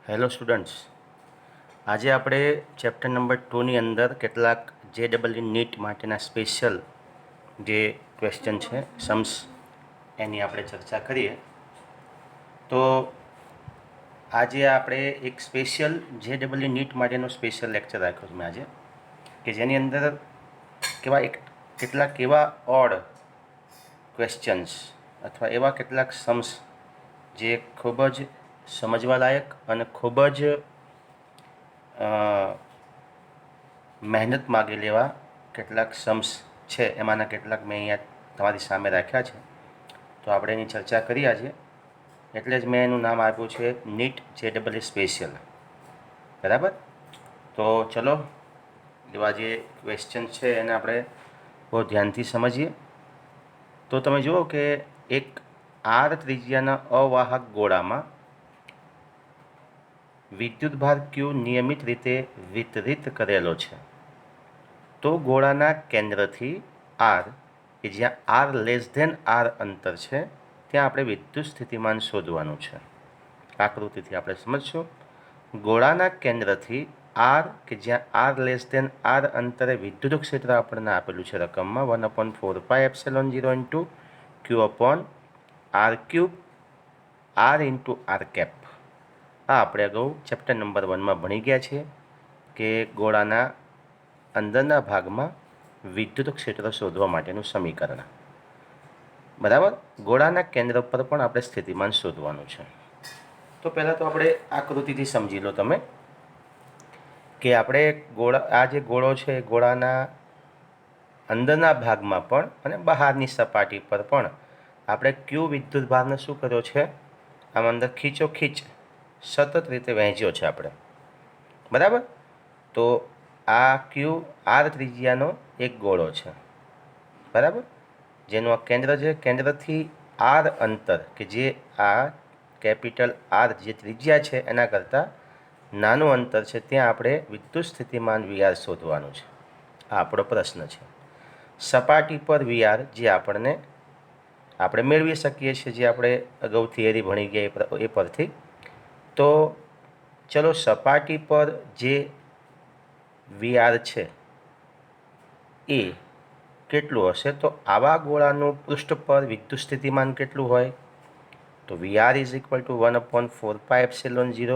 Hello students, આજે આપણે chapter number 2ની અંદર કેટલાક JEE નીટ માટેના સ્પેશિયલ જે ક્વેશ્ચન છે સમ્સ એની આપણે ચર્ચા કરીએ. તો આજે આપણે એક સ્પેશિયલ JEE નીટ માટેનો સ્પેશિયલ લેક્ચર રાખ્યો છે મેં આજે, કે જેની અંદર કેટલાક એવા ઓડ ક્વેશ્ચન્સ અથવા એવા કેટલાક સમ્સ જે ખૂબ જ સમજવા લાયક અને ખૂબ જ મહેનત માગેલ એવા કેટલાક સમ્સ છે. એમાંના કેટલાક મેં અહીંયા તમારી સામે રાખ્યા છે. તો આપણે એની ચર્ચા કરી આજે, એટલે જ મેં એનું નામ આપ્યું છે નીટ JEE સ્પેશિયલ. બરાબર? તો ચલો એવા જે ક્વેશ્ચન છે એને આપણે બહુ ધ્યાનથી સમજીએ. તો તમે જુઓ કે એક આર ત્રિજ્યાના અવાહક ગોળામાં વિદ્યુતભાર ક્યુ નિયમિત રીતે વિતરિત કરેલો છે. તો ગોળાના કેન્દ્રથી આર, કે જ્યાં આર લેસ ધેન આર અંતર છે, ત્યાં આપણે વિદ્યુત સ્થિતિમાન શોધવાનું છે. આકૃતિથી આપણે સમજશું. ગોળાના કેન્દ્રથી આર, કે જ્યાં આર લેસ ધેન આર અંતરે વિદ્યુત ક્ષેત્ર આપણને આપેલું છે રકમમાં 1/4πε0 into Q upon R cube R into R cap. આ આપણે અગાઉ ચેપ્ટર નંબર 1માં ભણી ગયા છીએ કે ગોળાના અંદરના ભાગમાં વિદ્યુત ક્ષેત્ર શોધવા માટેનું સમીકરણ. બરાબર? ગોળાના કેન્દ્ર પર પણ આપણે સ્થિતિમાન શોધવાનું છે. તો પહેલાં તો આપણે આકૃતિથી સમજી લો તમે કે આપણે આ જે ગોળો છે એ ગોળાના અંદરના ભાગમાં પણ અને બહારની સપાટી પર પણ આપણે ક્યુ વિદ્યુતભારને શું કર્યો છે, આમ અંદર ખીચોખીચ સતત રીતે વહેંચ્યો છે આપણે. બરાબર? તો આ ક્યુ આર ત્રિજ્યાનો એક ગોળો છે. બરાબર? જેનું આ કેન્દ્ર છે, કેન્દ્રથી આર અંતર, કે જે આ કેપિટલ આર જે ત્રિજ્યા છે એના કરતાં નાનું અંતર છે, ત્યાં આપણે વિદ્યુત સ્થિતિમાન VR શોધવાનું છે. આ આપણો પ્રશ્ન છે. સપાટી પર VR જે આપણે મેળવી શકીએ છીએ, જે આપણે અગાઉ થિયરી ભણી ગયા એ પરથી. તો ચલો, સપાટી પર જે VR છે એ કેટલું હશે? તો આવા ગોળાનું પૃષ્ઠ પર વિદ્યુત સ્થિતિમાન કેટલું હોય? તો VR is equal to 1/4πε0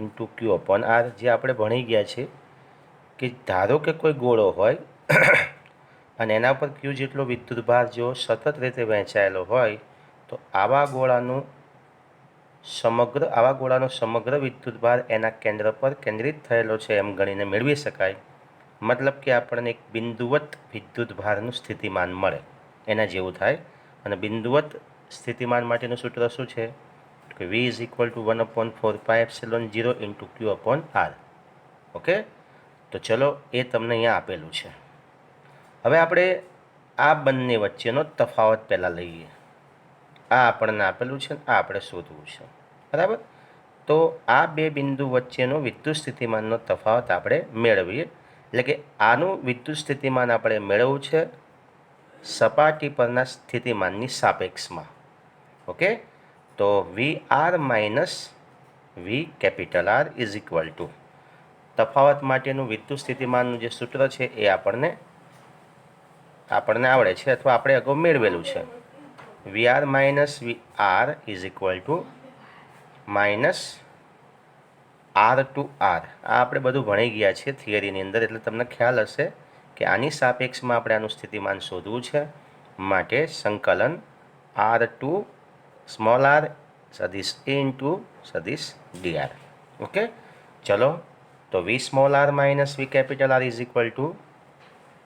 into Q upon R, જે આપણે ભણી ગયા છે કે ધારો કે કોઈ ગોળો હોય અને એના પર ક્યુ જેટલો વિદ્યુતભાર જો સતત રીતે વહેંચાયેલો હોય, તો આવા ગોળાનો સમગ્ર વિદ્યુતભાર એના કેન્દ્ર પર કેન્દ્રિત થયેલો છે એમ ગણીને મેળવી શકાય. મતલબ કે આપણને એક બિંદુવત વિદ્યુતભારનું સ્થિતિમાન મળે, એના જેવું થાય. અને બિંદુવત સ્થિતિમાન માટેનું સૂત્ર શું છે? કે V is equal to 1/4πε0 into Q upon R. Okay? તો ચલો, એ તમને અહીંયા આપેલું છે. હવે આપણે આ બંને વચ્ચેનો તફાવત પહેલાં લઈએ. આ આપણને આપેલું છે, આ આપણે શોધવું છે. બરાબર? તો આ બે બિંદુ વચ્ચેનો વિદ્યુત સ્થિતિમાનનો તફાવત આપણે મેળવીએ. એટલે કે આનું વિદ્યુત સ્થિતિમાન આપણે મેળવવું છે સપાટી પરના સ્થિતિમાનની સાપેક્ષમાં. ઓકે? તો VR minus V capital R is equal to, તફાવત માટેનું વિદ્યુત સ્થિતિમાનનું જે સૂત્ર છે એ આપણને આવડે છે અથવા આપણે અગાઉ મેળવેલું છે. VR minus VR is equal to minus R to R. આ આપણે બધું ભણી ગયા છે થિયરીની અંદર, એટલે તમને ખ્યાલ હશે કે આની સાપેક્ષમાં આપણે આનું સ્થિતિમાન શોધવું છે. માટે સંકલન આર ટુ સ્મોલ આર સદિશ એ ઇન્ટુ સદિશ DR. ઓકે? ચલો, તો V small R minus V capital R is equal to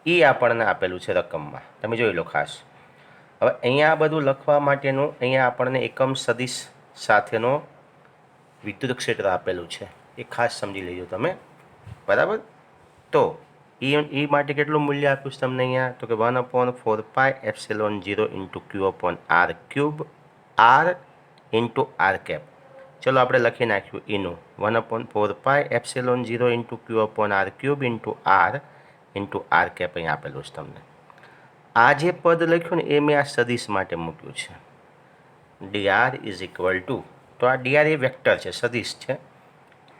એ આપણને આપેલું છે રકમમાં, તમે જોઈ લો ખાસ. હવે અહીંયા બધું લખવા માટેનું અહીંયા આપણને એકમ સદિશ સાથેનો વિદ્યુત ક્ષેત્ર આપેલું છે, એ ખાસ સમજી લેજો તમે. બરાબર? તો એ માટે કેટલું મૂલ્ય આપ્યું છે તમને અહીંયા? તો કે 1/4πε0 into Q upon R cube R into R cap. ચલો, આપણે લખી નાખ્યું એનું 1/4πε0 into Q upon R cube into R cap અહીંયા આપેલું છે તમને. આ જે પદ લખ્યું ને એ મેં આ સદિશ માટે મૂક્યું છે. DR ઇઝ ઇક્વલ ટુ, તો આ DR એ વેક્ટર છે, સદિશ છે.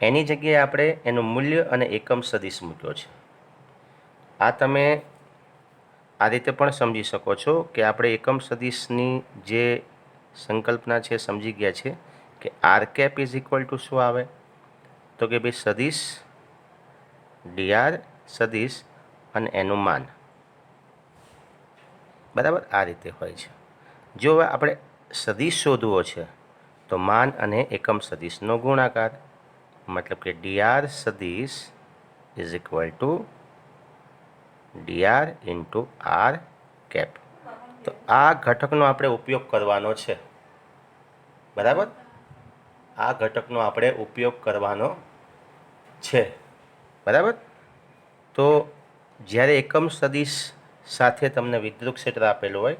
એની જગ્યાએ આપણે એનું મૂલ્ય અને એકમ સદિશ મૂક્યો છે. આ તમે આ રીતે પણ સમજી શકો છો કે આપણે એકમ સદિશની જે સંકલ્પના છે સમજી ગયા છે કે R cap is equal to શું આવે, તો કે ભાઈ સદિશ ડીઆર સદિશ અને એનું માન, બરાબર આ રીતે હોય છે. જો હવે આપણે સદિશ શોધવો છે તો માન અને એકમ સદિશનો ગુણાકાર, મતલબ કે ડીઆર સદિશ is equal to DR into R cap. તો આ ઘટકનો આપણે ઉપયોગ કરવાનો છે, બરાબર, આ ઘટકનો આપણે ઉપયોગ કરવાનો છે, બરાબર. તો જ્યારે એકમ સદિશ સાથે તમને વિદ્યુત ક્ષેત્ર આપેલું હોય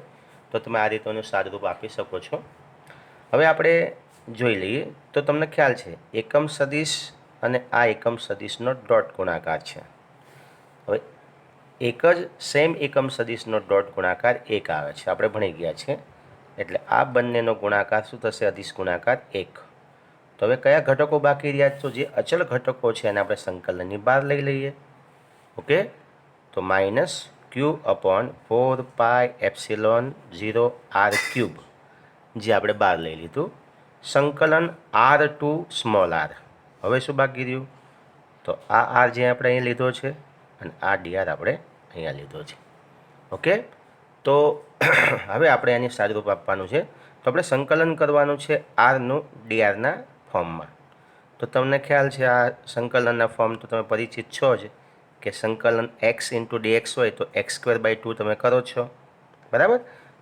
તો તમે આ રીતનું સાદુરૂપ આપી શકો છો. હવે આપણે જોઈ લઈએ તો તમને ખ્યાલ છે એકમ સદિશ અને આ એકમ સદિશનો ડોટ ગુણાકાર છે. હવે એક જ સેમ એકમ સદિશનો ડોટ ગુણાકાર 1 આવે છે, આપણે ભણી ગયા છે. એટલે આ બંનેનો ગુણાકાર શું થશે, અદિશ ગુણાકાર 1. તો હવે કયા ઘટકો બાકી રહ્યા, તો જે અચળ ઘટકો છે એને આપણે સંકલનની બહાર લઈ લઈએ. ઓકે, તો minus Q upon 4πε0 R cube જે આપણે બહાર લઈ લીધું, સંકલન આર ટુ સ્મોલ આર. હવે શું બાકી રહ્યું, તો આ આર જે આપણે અહીં લીધો છે અને આ ડીઆર આપણે અહીંયા લીધો છે. ઓકે, તો હવે આપણે આની સાદુરૂપ આપવાનું છે. તો આપણે સંકલન કરવાનું છે આરનું ડીઆરના ફોર્મમાં. તો તમને ખ્યાલ છે આ સંકલનના ફોર્મ તો તમે પરિચિત છો જ, કે સંકલન એક્સ ઇન્ટુ ડીએક્સ હોય તો x²/2 તમે કરો છો, બરાબર.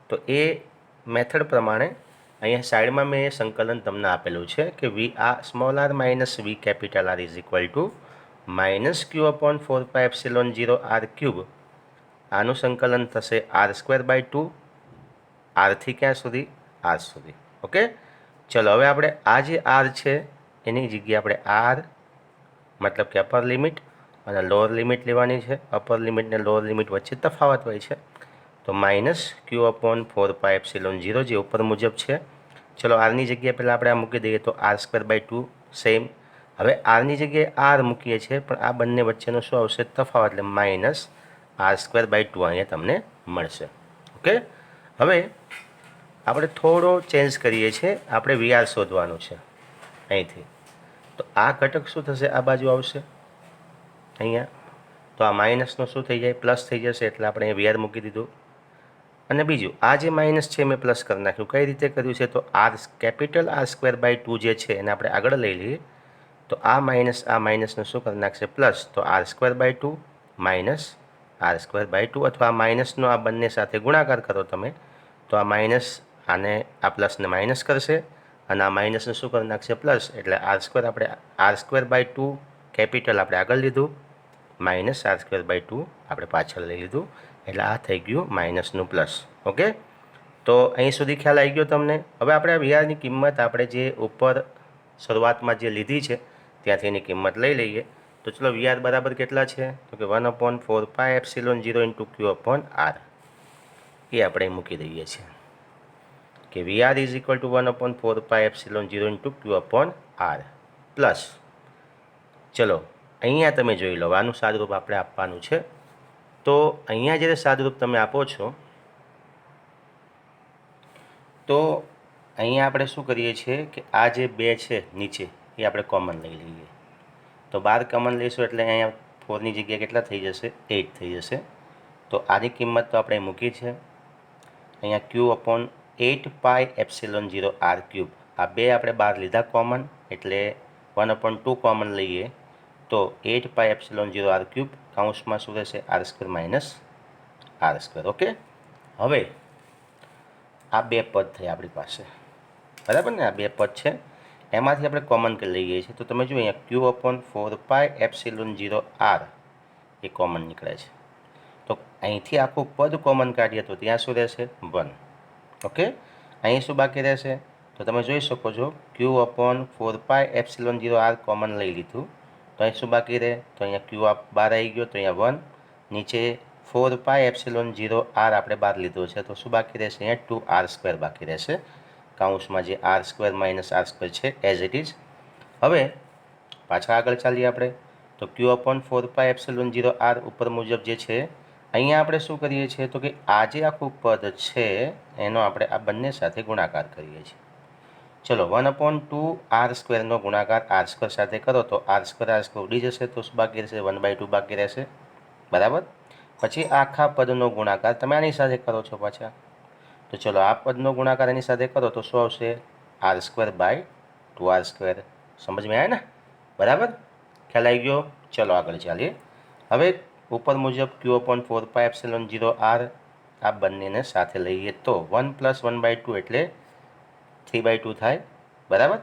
તો એ મેથડ પ્રમાણે અહીંયા સાઈડમાં મેં સંકલન તમને આપેલું છે કે V R small R minus V capital R is equal to minus Q upon 4πε0 R cube. આનું સંકલન થશે r²/2, આરથી ક્યાં સુધી, આર સુધી. ઓકે, ચલો હવે આપણે આ જે આર છે એની જગ્યાએ આપણે આર મતલબ કે અપર લિમિટ અને લોઅર લિમિટ લેવાની છે. અપર લિમિટ ને લોઅર લિમિટ વચ્ચે તફાવત હોય છે, તો માઇનસ ક્યુ અપોન 4πε0 જે ઉપર મુજબ છે. ચલો આરની જગ્યાએ પહેલાં આપણે આ મૂકી દઈએ તો r²/2 સેમ. હવે આરની જગ્યાએ આર મૂકીએ છીએ પણ આ બંને વચ્ચેનો શું આવશે, તફાવત, એટલે માઇનસ r²/2 અહીંયા તમને મળશે. ઓકે, હવે આપણે થોડો ચેન્જ કરીએ છીએ, આપણે વીઆર શોધવાનું છે અહીંથી. તો આ ઘટક શું થશે, આ બાજુ આવશે અહીંયા. તો આ માઇનસનું શું થઈ જાય, પ્લસ થઈ જશે, એટલે આપણે અહીંયા વીઆર મૂકી દીધું. અને બીજું આ જે માઇનસ છે મેં પ્લસ કરી નાખ્યું. કઈ રીતે કર્યું છે, તો આર કેપિટલ r²/2 જે છે એને આપણે આગળ લઈ લઈએ. તો આ માઇનસનું શું કરી નાખશે, પ્લસ. તો r²/2 માઇનસ r²/2, અથવા આ માઇનસનો આ બંને સાથે ગુણાકાર કરો તમે, તો આ માઇનસ આને આ પ્લસને માઇનસ કરશે અને આ માઇનસને શું કરી નાખશે, પ્લસ. એટલે આપણે r²/2 કેપિટલ આપણે આગળ લીધું, માઇનસ r²/2 આપણે પાછળ લઈ લીધું, એટલે આ થઈ ગયું માઇનસનું પ્લસ. ઓકે, તો અહીં સુધી ખ્યાલ આવી ગયો તમને. હવે આપણે આ વીઆરની કિંમત આપણે જે ઉપર શરૂઆતમાં જે લીધી છે ત્યાંથી એની કિંમત લઈ લઈએ. તો ચલો વીઆર બરાબર કેટલા છે, તો કે 1/4πε0 ઇન્ટુ ક્યુ અપોન આર, એ આપણે મૂકી દઈએ છીએ કે VR is equal to 1/4πε0 into Q upon R plus. ચલો અહીંયા તમે જોઈ લો, આનું સાદુરૂપ આપણે આપવાનું છે. તો અહીંયા જ્યારે સાદુરૂપ તમે આપો છો તો અહીંયા આપણે શું કરીએ છીએ કે આ જે બે છે નીચે એ આપણે કોમન લઈ લઈએ. તો 12 કોમન લઈશું એટલે અહીંયા 4ની જગ્યાએ કેટલા થઈ જશે, 8 થઈ જશે. તો આની કિંમત તો આપણે મૂકી છે અહીંયા ક્યુ અપોન 8πε0 આર ક્યુબ. આ બે આપણે 12 લીધા કોમન, એટલે 1/2 કોમન લઈએ તો 8πε0 આર ક્યુબ, કાઉન્સમાં શું રહેશે, r² માઇનસ r². ઓકે, હવે આ બે પદ થઈ આપણી પાસે, બરાબર ને, આ બે પદ છે એમાંથી આપણે કોમન કરી લઈએ છીએ. તો તમે જુઓ અહીંયા ક્યુ અપોન 4πε0 આર એ કોમન નીકળે છે. તો અહીંથી આખું પદ કોમન કાઢીએ તો ત્યાં શું રહેશે, 1. ઓકે, અહીં શું બાકી રહેશે, તો તમે જોઈ શકો છો ક્યુ અપોન 4πε0 આર કોમન લઈ લીધું, તો અહીં શું બાકી રહે, તો અહીંયા ક્યુ બહાર આવી ગયો, તો અહીંયા 1, નીચે 4πε0 આર આપણે બહાર લીધો છે, તો શું બાકી રહેશે, અહીંયા 2r² બાકી રહેશે, કાઉન્સમાં જે r² માઇનસ r² છે એઝ ઇટ ઇઝ. હવે પાછા આગળ ચાલીએ આપણે તો Q/4πε0r ઉપર મુજબ જે છે અહીંયા આપણે શું કરીએ છીએ તો કે આ જે આખું પદ છે એનો આપણે આ બંને સાથે ગુણાકાર કરીએ છીએ. ચલો 1/2r² ગુણાકાર r² સાથે કરો તો r² ઉડી જશે તો શું બાકી રહેશે 1/2 બાકી રહેશે. બરાબર. પછી આખા પદનો ગુણાકાર તમે આની સાથે કરો છો પાછા તો ચલો આ પદનો ગુણાકાર એની સાથે કરો તો શું આવશે r²/2r². સમજમાં આવ્યા ને? બરાબર, ખ્યાલ આવી ગયો. ચલો આગળ ચાલીએ. હવે ઉપર મુજબ Q/4πε0r આ બંનેને સાથે લઈએ તો 1 + 1/2 એટલે 3/2 થાય. બરાબર,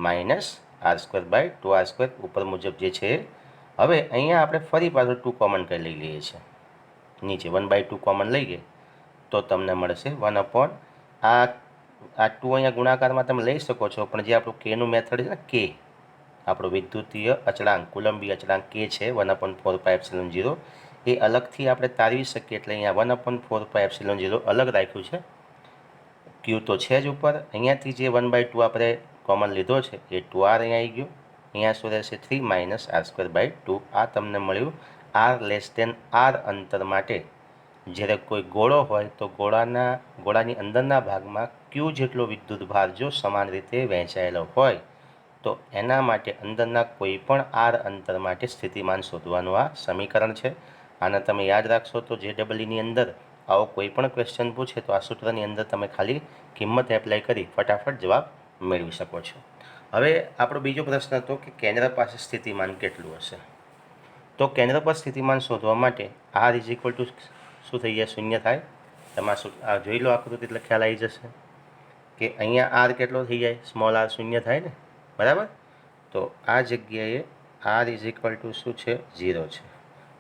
માઇનસ r²/2r² ઉપર મુજબ જે છે. હવે અહીંયા આપણે ફરી પાછું 2 કોમન કરી લઈએ છીએ. નીચે 1/2 કોમન લઈએ તો તમને મળશે 1/ આ 2 અહીંયા ગુણાકારમાં તમે લઈ શકો છો, પણ જે આપણું કેનું મેથડ છે ને, કે આપણો વિદ્યુતીય અચળાંક કુલંબી અચળાંક કે છે 1/4πε0 એ અલગથી આપણે તારવી શકીએ એટલે અહીંયા 1/4πε0 અલગ રાખ્યું છે. ક્યુ તો છે જ ઉપર. અહીંયાથી જે 1/2 આપણે કોમન લીધો છે એ 2r અહીંયા આવી ગયો. અહીંયા શું રહેશે 3 - r²/2. આ તમને મળ્યું r અંતર માટે. જ્યારે કોઈ ગોળો હોય તો ગોળાની અંદરના ભાગમાં ક્યુ જેટલો વિદ્યુતભાર જો સમાન રીતે વહેંચાયેલો હોય તો એના માટે અંદરના કોઈ પણ r અંતર માટે સ્થિતિમાન શોધવાનું આ સમીકરણ છે. આને તમે યાદ રાખશો તો JEEની અંદર આવો કોઈ પણ ક્વેશ્ચન પૂછે તો આ સૂત્રની અંદર તમે ખાલી કિંમત એપ્લાય કરી ફટાફટ જવાબ મેળવી શકો છો. હવે આપણો બીજો પ્રશ્ન હતો કે કેન્દ્ર પાસે સ્થિતિમાન કેટલું હશે. તો કેન્દ્ર પર સ્થિતિમાન શોધવા માટે r = શું થઈ જાય? 0 થાય. તમારે આ જોઈ લો આકૃતિ એટલે ખ્યાલ આવી જશે કે અહીંયા r કેટલો થઈ જાય? સ્મોલ r 0 થાય ને. બરાબર, તો આ જગ્યાએ r = શું છે? 0 છે.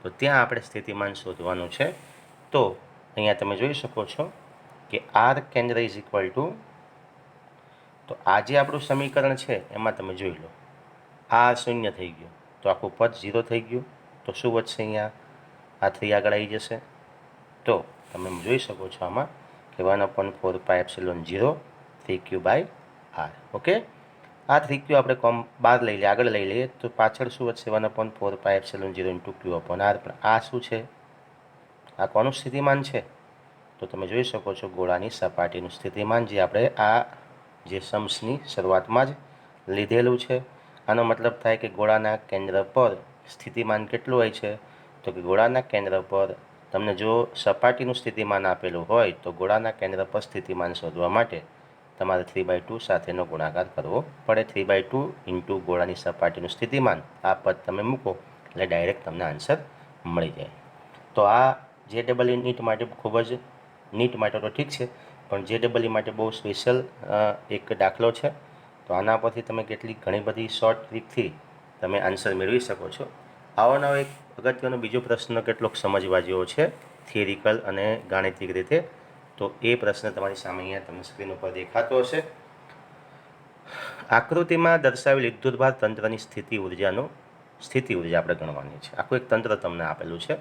તો ત્યાં આપણે સ્થિતિમાન શોધવાનું છે. તો અહીંયા તમે જોઈ શકો છો કે r કેન્દ્ર = તો આ જે આપણું સમીકરણ છે એમાં તમે જોઈ લો r 0 થઈ ગયું તો આખું પદ 0 થઈ ગયું. તો શું વધશે? અહીંયા આ 3 આગળ આવી જશે. તો તમે જોઈ શકો છો આમાં કે 1/4πε0 3q/r. ઓકે, આ 3q આપણે બહાર લઈ લઈએ, આગળ લઈ લઈએ તો પાછળ શું વધશે? 1/4πε0 × q/r. પણ આ શું છે? આ કોનું સ્થિતિમાન છે? તો તમે જોઈ શકો છો ગોળાની સપાટીનું સ્થિતિમાન, જે આપણે આ જે સમ્સની શરૂઆતમાં જ લીધેલું છે. આનો મતલબ થાય કે ગોળાના કેન્દ્ર પર સ્થિતિમાન કેટલું હોય છે? તો કે ગોળાના કેન્દ્ર પર તમને જો સપાટીનું સ્થિતિમાન આપેલું હોય તો ગોળાના કેન્દ્ર પર સ્થિતિમાન શોધવા માટે તમારે 3/2 સાથેનો ગુણાકાર કરવો પડે. 3/2 × ગોળાની સપાટીનું સ્થિતિમાન આ પદ તમે મૂકો એટલે ડાયરેક્ટ તમને આન્સર મળી જાય. તો આ JEE નીટ માટે ખૂબ જ નીટ માટે તો ઠીક છે, પણ JEE માટે બહુ સ્પેશિયલ એક દાખલો છે. તો આના પરથી તમે ઘણી બધી શોર્ટ ટ્રીકથી તમે આન્સર મેળવી શકો છો. આવાનો એક અગત્યનો બીજો પ્રશ્ન કેટલોક સમજવા જેવો છે થિયરિકલ અને ગાણિતિક રીતે. તો એ પ્રશ્ન તમારી સામે અહીંયા તમને સ્ક્રીન ઉપર દેખાતો હશે. આકૃતિમાં દર્શાવેલ વિદ્યુતભાર તંત્રની સ્થિતિ ઉર્જા આપણે ગણવાની છે. આખું એક તંત્ર તમને આપેલું છે.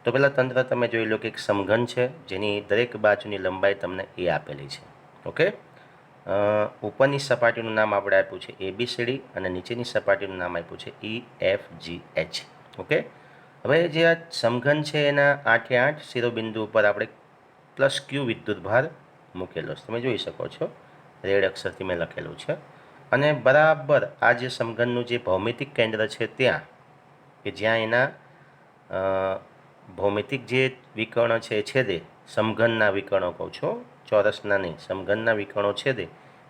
તો પહેલાં તંત્ર તમે જોઈ લો કે એક સમઘન છે જેની દરેક બાજુની લંબાઈ તમને એ આપેલી છે. ઓકે, ઉપરની સપાટીનું નામ આપણે આપ્યું છે ABCD અને નીચેની સપાટીનું નામ આપ્યું છે EFGH. ઓકે, હવે જે આ સમઘન છે એના 8 શિરોબિંદુ ઉપર આપણે +q વિદ્યુતભાર મૂકેલો છે. તમે જોઈ શકો છો રેડ અક્ષરથી મેં લખેલું છે. અને બરાબર આ જે સમઘનનું જે ભૌમિતિક કેન્દ્ર છે ત્યાં કે જ્યાં એના ભૌમિતિક જે વિકર્ણ છે છેદે, સમઘનના વિકર્ણો કહું છો, ચોરસના નહીં, સમઘનના વિકર્ણો છેદે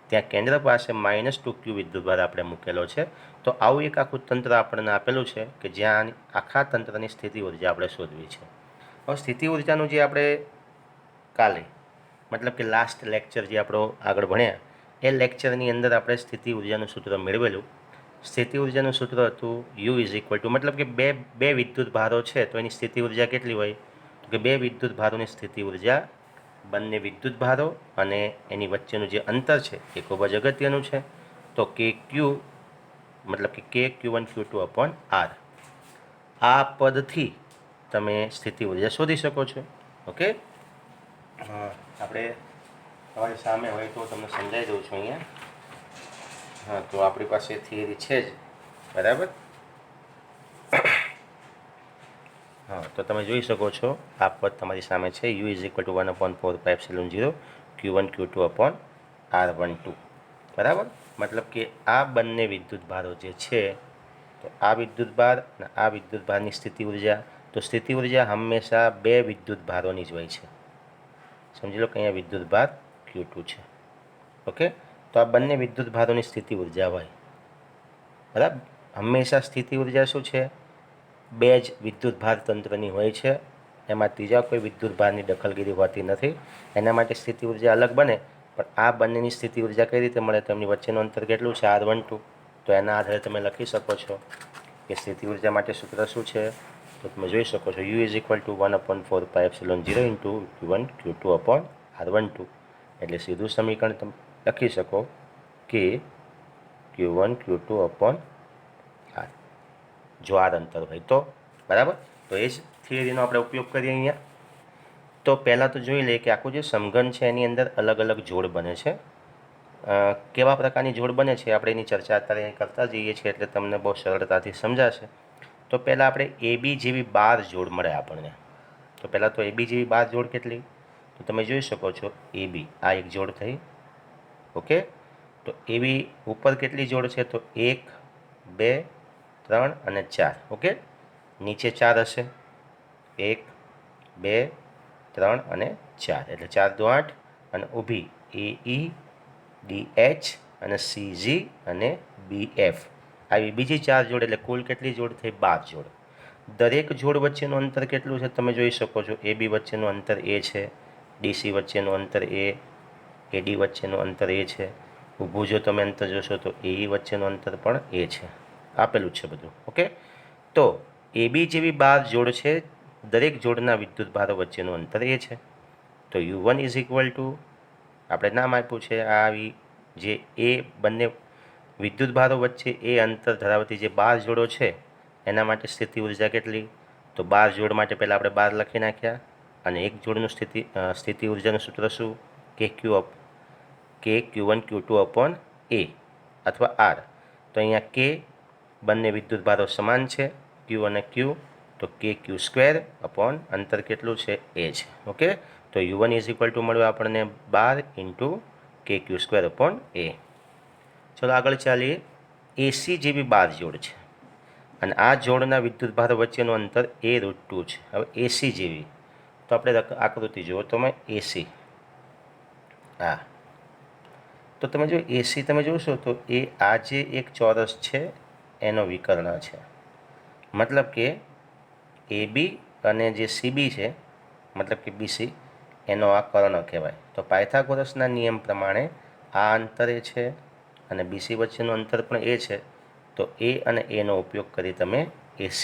ત્યાં કેન્દ્ર પાસે -2q વિદ્યુતભાર આપણે મૂકેલો છે. તો આવું એક આખું તંત્ર આપણને આપેલું છે કે જ્યાં આખા તંત્રની સ્થિતિ ઉર્જા આપણે શોધવી છે. હવે સ્થિતિ ઉર્જાનું જે આપણે કાલે મતલબ કે લાસ્ટ લેક્ચર જે આપણો આગળ ભણ્યા એ લેક્ચરની અંદર આપણે સ્થિતિ ઉર્જાનું સૂત્ર મેળવેલું. સ્થિતિ ઉર્જાનું સૂત્ર હતું U = મતલબ કે બે વિદ્યુત ભારો છે તો એની સ્થિતિ ઉર્જા કેટલી હોય? તો કે બે વિદ્યુત ભારોની સ્થિતિ ઉર્જા, બંને વિદ્યુત ભારો અને એની વચ્ચેનું જે અંતર છે એ ખૂબ જ અગત્યનું છે. તો KQ મતલબ કે KQ1 Q2/r. આ પદથી તમે સ્થિતિ ઉર્જા શોધી શકો છો. ઓકે, આપણે તમારી સામે હોય તો તમને સમજાવી દઉં છું અહીંયા. હા, તો આપણી પાસે થિયરી છે જ, તો બરાબર. હા, તો તમે જોઈ શકો છો આ પદ તમારી સામે છે. U is equal to 1/4πε0 Q1 Q2/R12. બરાબર. મતલબ કે આ બંને વિદ્યુત ભારો જે છે, તો આ વિદ્યુત ભાર અને આ વિદ્યુત ભારની સ્થિતિ ઉર્જા, તો સ્થિતિ ઉર્જા હંમેશા બે વિદ્યુત ભારોની જ હોય છે. સમજી લો કે અહીંયા વિદ્યુત ભાર Q2 છે. ઓકે, તો આ બંને વિદ્યુત ભારોની સ્થિતિ ઉર્જા હોય. બરાબર. હંમેશા સ્થિતિ ઉર્જા શું છે? બે જ વિદ્યુત ભાર તંત્રની હોય છે. એમાં ત્રીજા કોઈ વિદ્યુત ભારની દખલગીરી હોતી નથી. એના માટે સ્થિતિ ઉર્જા અલગ બને. પણ આ બંનેની સ્થિતિ ઉર્જા કઈ રીતે મળે? તો એમની વચ્ચેનું અંતર કેટલું છે? R12. તો એના આધારે તમે લખી શકો છો કે સ્થિતિ ઉર્જા માટે સૂત્ર શું છે. તો તમે જોઈ શકો છો U is equal to 1/4πε0 into Q1 Q2/R12. એટલે સીધું સમીકરણ તમે લખી શકો કે Q1 Q2/R, જો આર અંતર હોય તો. બરાબર. તો એ જ થિયરીનો આપણે ઉપયોગ કરીએ અહીંયા. તો પહેલાં તો જોઈ લઈએ કે આખું જે સમઘન છે એની અંદર અલગ અલગ જોડ બને છે. કેવા પ્રકારની જોડ બને છે આપણે એની ચર્ચા અત્યારે કરતા જઈએ છીએ, એટલે તમને બહુ સરળતાથી સમજાશે. તો પહેલાં આપણે AB જેવી 12 જોડ મળે આપણને. તો પહેલાં તો AB જેવી 12 જોડ કેટલી? તો તમે જોઈ શકો છો AB આ એક જોડ થઈ. ઓકે, તો એવી ઉપર કેટલી જોડ છે? તો 1, 2, 3 અને 4. ઓકે, નીચે 4 હશે. 1, 2, 3 અને 4, એટલે 4 દુ 8. અને ઊભી AE, DH અને CG અને BF આવી બીજી 4 જોડ, એટલે કુલ કેટલી જોડ થઈ? 12 જોડ. દરેક જોડ વચ્ચેનું અંતર કેટલું છે તમે જોઈ શકો છો. AB વચ્ચેનું અંતર A છે, DC વચ્ચેનું અંતર A, AD વચ્ચેનું અંતર A છે. ઊભું જો તમે અંતર જોશો તો AE વચ્ચેનું અંતર પણ A છે. આપેલું છે બધું. ઓકે, તો AB જેવી 12 જોડ છે. દરેક જોડના વિદ્યુત ભારો વચ્ચેનું અંતર A છે. તો U1 ઇઝ ઇક્વલ ટુ, આપણે નામ આપ્યું છે આવી જે એ બંને વિદ્યુત ભારો વચ્ચે એ અંતર ધરાવતી જે 12 જોડો છે એના માટે સ્થિતિ ઉર્જા કેટલી? તો 12 જોડ માટે પહેલાં આપણે 12 લખી નાખ્યા. અને એક જોડનું સ્થિતિ ઉર્જાનું સૂત્ર શું? કે Q1 Q2/A અથવા R. તો અહીંયા K બંને વિદ્યુત ભારો સમાન છે, Q અને Q. તો KQ² અંતર કેટલું છે? A છે. ઓકે, તો U1 ઇઝ ઇક્વલ ટુ મળ્યું આપણને 12 ઇન્ટુ KQ²/A. ચલો આગળ ચાલીએ. AC જેવી 12 જોડ છે અને આ જોડના વિદ્યુત ભારો વચ્ચેનું અંતર A√2 છે. હવે AC જેવી, તો આપણે આકૃતિ જુઓ તમે. AC હા, તો તમે જો AC તમે જોશો તો એ આ જે એક ચોરસ છે એનો વિકર્ણ છે. મતલબ કે AB અને જે CB છે, મતલબ કે BC, એનો આ કર્ણ કહેવાય. તો પાયથાગોરસના નિયમ પ્રમાણે આ અંતર એ છે અને BC વચ્ચેનું અંતર પણ એ છે. તો A અને Aનો ઉપયોગ કરી તમે AC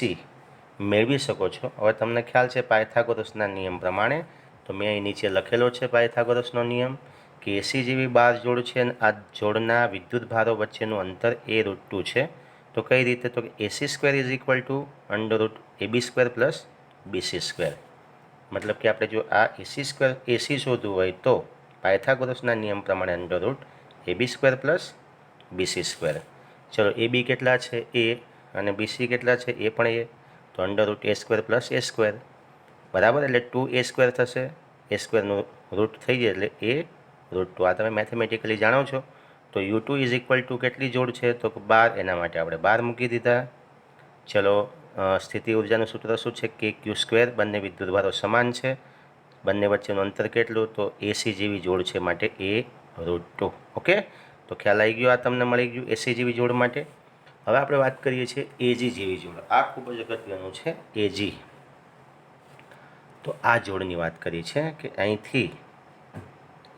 મેળવી શકો છો. હવે તમને ખ્યાલ છે પાયથાગોરસના નિયમ પ્રમાણે, તો મેં અહીં નીચે લખેલો છે પાયથાગોરસનો નિયમ કે AC જેવી 12 જોડ છે અને આ જોડના વિદ્યુત ભારો વચ્ચેનું અંતર A√2 છે. તો કઈ રીતે? તો AC² is equal two √AB² + BC². મતલબ કે આપણે જો આ AC શોધવું હોય તો પાયથાગોરસના નિયમ પ્રમાણે √AB² + BC². ચલો AB કેટલા છે? A અને BC કેટલા છે? એ પણ A. તો √A² + A². બરાબર, એટલે 2A² થશે. A²નું રૂટ થઈ જાય એટલે A√2. આ તમે મેથેમેટિકલી જાણો છો. તો U2 ઇઝ ઇક્વલ ટુ કેટલી જોડ છે? તો 12. એના માટે આપણે 12 મૂકી દીધા. ચલો, સ્થિતિ ઉર્જાનું સૂત્ર શું છે? KQ². બંને વિદ્યુત ભારો સમાન છે. બંને વચ્ચેનું અંતર કેટલું? તો AC જેવી જોડ છે માટે A√2. ઓકે, તો ખ્યાલ આવી ગયો. આ તમને મળી ગયું AC જેવી જોડ માટે. હવે આપણે વાત કરીએ છીએ AG જેવી જોડ. આ ખૂબ જ અગત્યનું છે AG. તો આ જોડની વાત કરી છે કે અહીંથી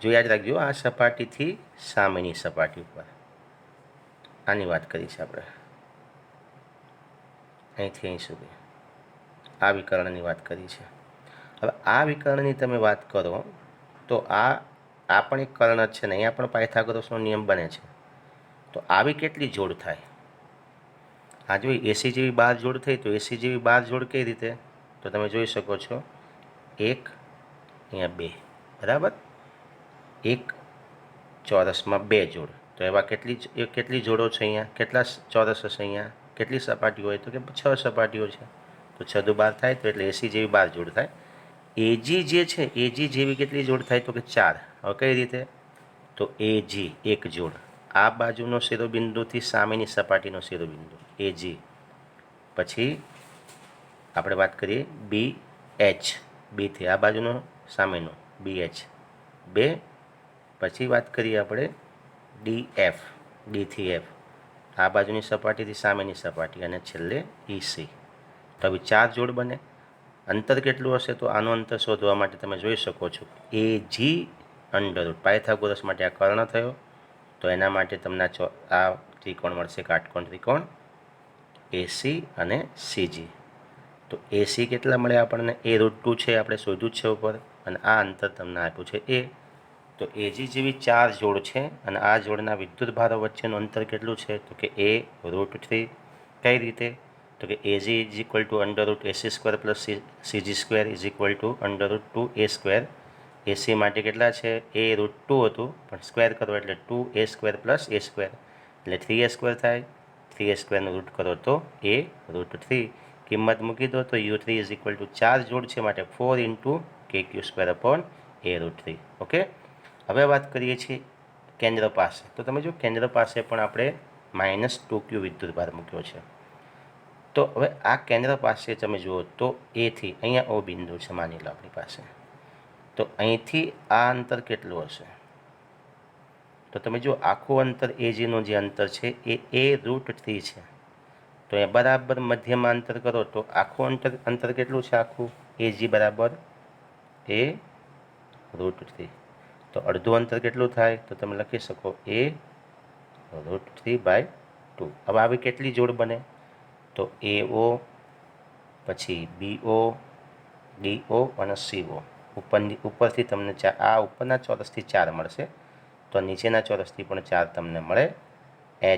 જો યાદ રાખજો, આ સપાટીથી સામેની સપાટી ઉપર આની વાત કરી છે આપણે. અહીંથી અહીં સુધી આ વિકર્ણની વાત કરી છે. હવે આ વિકર્ણની તમે વાત કરો તો આ પણ એક કર્ણ જ છે ને, અહીંયા પણ પાયથાગોરસનો નિયમ બને છે. તો આવી કેટલી જોડ થાય? આ જો AC જેવી 12 જોડ થઈ, તો AC જેવી 12 જોડ કઈ રીતે? તો તમે જોઈ શકો છો 1, અહીંયા 2. બરાબર, એક ચોરસમાં 2 જોડ. તો એવા કેટલી જોડો છે અહીંયા? કેટલા ચોરસ હશે અહીંયા? કેટલી સપાટીઓ હોય? તો કે 6 સપાટીઓ છે, તો 6 દુ 12 થાય, તો એટલે એસી જેવી 12 જોડ થાય. એજી જે છે એજી જેવી કેટલી જોડ થાય? તો કે 4. હવે કઈ રીતે? તો એજી એક જોડ, આ બાજુનો શિરોબિંદુથી સામેની સપાટીનો શિરોબિંદુ એજી. પછી આપણે વાત કરીએ બી એચ, બીથી આ બાજુનો સામેનો બી એચ 2. પછી વાત કરીએ આપણે ડી એફ, ડીથી એફ, આ બાજુની સપાટીથી સામેની સપાટી, અને છેલ્લે ઈસી. તો હવે 4 જોડ બને. અંતર કેટલું હશે? તો આનું અંતર શોધવા માટે તમે જોઈ શકો છો એ જી અંડરરૂટ, પાયથાગોરસ માટે આ કર્ણ થયો, તો એના માટે તમને આ ત્રિકોણ મળશે, કાટકોણ ત્રિકોણ એસી અને સીજી. તો એસી કેટલા મળે આપણને? A√2 છે, આપણે શોધ્યું જ છે ઉપર, અને આ અંતર તમને આપ્યું છે એ. તો એજી જેવી 4 જોડ છે, અને આ જોડના વિદ્યુત ભારો વચ્ચેનું અંતર કેટલું છે? તો કે A√3. કઈ રીતે? તો કે AG is equal to √AC² plus CG² is equal to √2A². AC માટે કેટલા છે? A√2 હતું, પણ સ્ક્વેર કરો એટલે 2A² પ્લસ A², એટલે 3A² થાય. 3A² રૂટ કરો તો A√3. કિંમત મૂકી દો તો U3 ઇઝ ઇક્વલ ટુ 4 જોડ છે માટે 4 × KQ² અપોન A√3. ઓકે. હવે વાત કરીએ છીએ કેન્દ્ર પાસે. તો તમે જો કેન્દ્ર પાસે પણ આપણે -2Q વિદ્યુતભાર મૂક્યો છે. તો હવે આ કેન્દ્ર પાસે તમે જુઓ તો એથી અહીંયા ઓ બિંદુ છે માની લો આપણી પાસે, તો અહીંથી આ અંતર કેટલું હશે? તો તમે જો આખું અંતર એજીનું જે અંતર છે એ A√3 છે. તો એ બરાબર મધ્યમાં અંતર કરો તો આખું અંતર કેટલું છે? આખું એજી બરાબર A√3. તો અડધું અંતર કેટલું થાય? તો તમે લખી શકો A√3/2. હવે આવી કેટલી જોડ બને? તો AO, પછી BO, DO અને CO. ઉપરથી તમને આ ઉપરના ચોરસથી 4 મળશે, તો નીચેના ચોરસથી પણ 4 તમને મળે.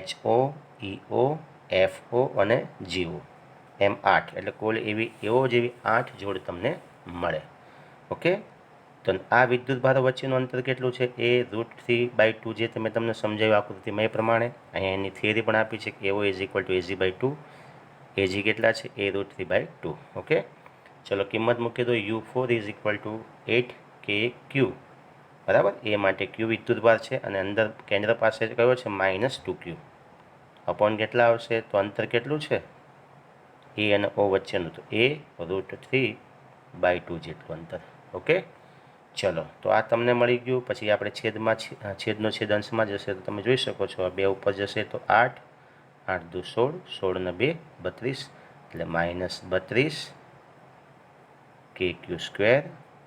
HO, EO, FO અને GO, એમ 8, એટલે કુલ એવો જેવી 8 જોડ તમને મળે. ઓકે. તો આ વિદ્યુત ભારો વચ્ચેનું અંતર કેટલું છે? A√3/2, જે તમને સમજાવ્યું આકૃતિમાં એ પ્રમાણે. અહીંયા એની થિયરી પણ આપી છે કે AO is equal two AG/2. એજી કેટલા છે? A√3/2. ઓકે. ચલો કિંમત મૂકી દો. U4 is equal two 8KQ, બરાબર. એ માટે Q વિદ્યુતભાર છે, અને અંદર કેન્દ્ર પાસે કયો છે? -2Q અપોન કેટલા આવશે? તો અંતર કેટલું છે એ અને ઓ વચ્ચેનું? તો A√3/2 જેટલું અંતર. ઓકે. ચલો, તો આ તમને મળી ગયું. પછી આપણે છેદનો છેદ અંશમાં જશે તો તમે જોઈ શકો છો, આ 2 ઉપર જશે તો 8, 8 દુ 16, 16 ને 2 32, એટલે -32 KQ²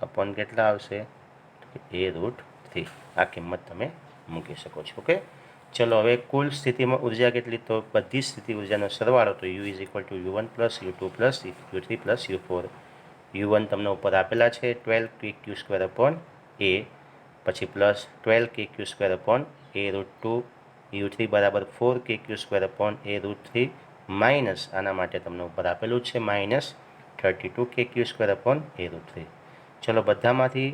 અપોન કેટલા આવશે? A√3. આ કિંમત તમે મૂકી શકો છો. ઓકે. ચલો, હવે કુલ સ્થિતિમાં ઉર્જા કેટલી? તો બધી સ્થિતિ ઉર્જાનો સરવાળો, તો U is equal two U1 plus U2 plus U3 plus U4. U1 તમને ઉપર આપેલા છે 12KQ² અપોન A, પછી plus 12KQ² upon A√2. U3 બરાબર 4KQ² અપોન A√3, માઇનસ આના માટે તમને ઉપર આપેલું છે -32KQ² અપોન A√3. ચલો, બધામાંથી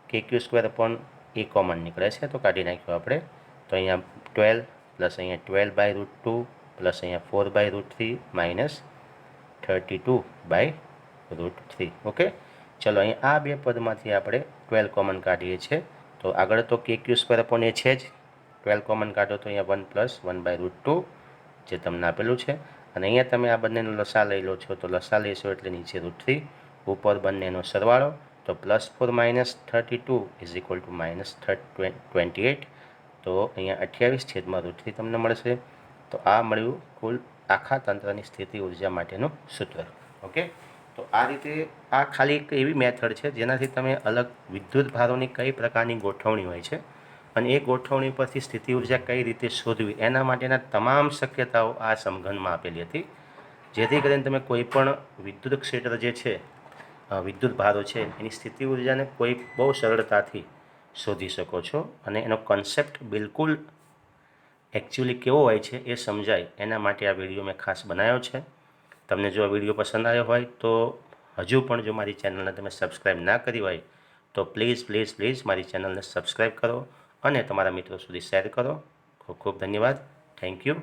KQ² અપોન A કોમન નીકળે છે, તો કાઢી નાખ્યું આપણે. તો અહીંયા 12 પ્લસ અહીંયા 12/√2 પ્લસ અહીંયા 4/√3 માઇનસ 32/√3. ઓકે. ચલો, અહીંયા આ બે પદમાંથી આપણે 12 કોમન કાઢીએ છીએ. તો આગળ તો KQ² અપોન A છે જ, 12 કોમન કાઢો તો અહીંયા 1 પ્લસ 1/√2 જે તમને આપેલું છે. અને અહીંયા તમે આ બંનેનો લસા લઈ લો છો, તો લસા લેશો એટલે નીચે √3, ઉપર બંનેનો સરવાળો, તો +4 - 32 ઇઝ ઇક્વલ ટુ -28. તો અહીંયા 28/√3 તમને મળશે. તો આ મળ્યું કુલ આખા તંત્રની સ્થિતિ ઉર્જા માટેનું સૂત્ર. ઓકે. તો આ રીતે આ ખાલી એક એવી મેથડ છે જેનાથી તમે અલગ વિદ્યુત ભારોની કઈ પ્રકારની ગોઠવણી હોય છે, અને એ ગોઠવણી પરથી સ્થિતિ ઉર્જા કઈ રીતે શોધવી, એના માટેના તમામ શક્યતાઓ આ સમઘનમાં આપેલી હતી, જેથી કરીને તમે કોઈ પણ વિદ્યુત ક્ષેત્ર જે છે, વિદ્યુત ભારો છે, એની સ્થિતિ ઉર્જાને કોઈ બહુ સરળતાથી શોધી શકો છો, અને એનો કોન્સેપ્ટ બિલકુલ એકચ્યુઅલી કેવો હોય છે એ સમજાય એના માટે આ વિડીયો મેં ખાસ બનાવ્યો છે. તમને જો આ વિડીયો પસંદ આવ્યો હોય તો હજુ પણ જો મારી ચેનલને તમે સબસ્ક્રાઈબ ના કરી હોય તો પ્લીઝ મારી ચેનલને સબસ્ક્રાઈબ કરો અને તમારા મિત્રો સુધી શેર કરો. ખૂબ ખૂબ ધન્યવાદ. Thank you.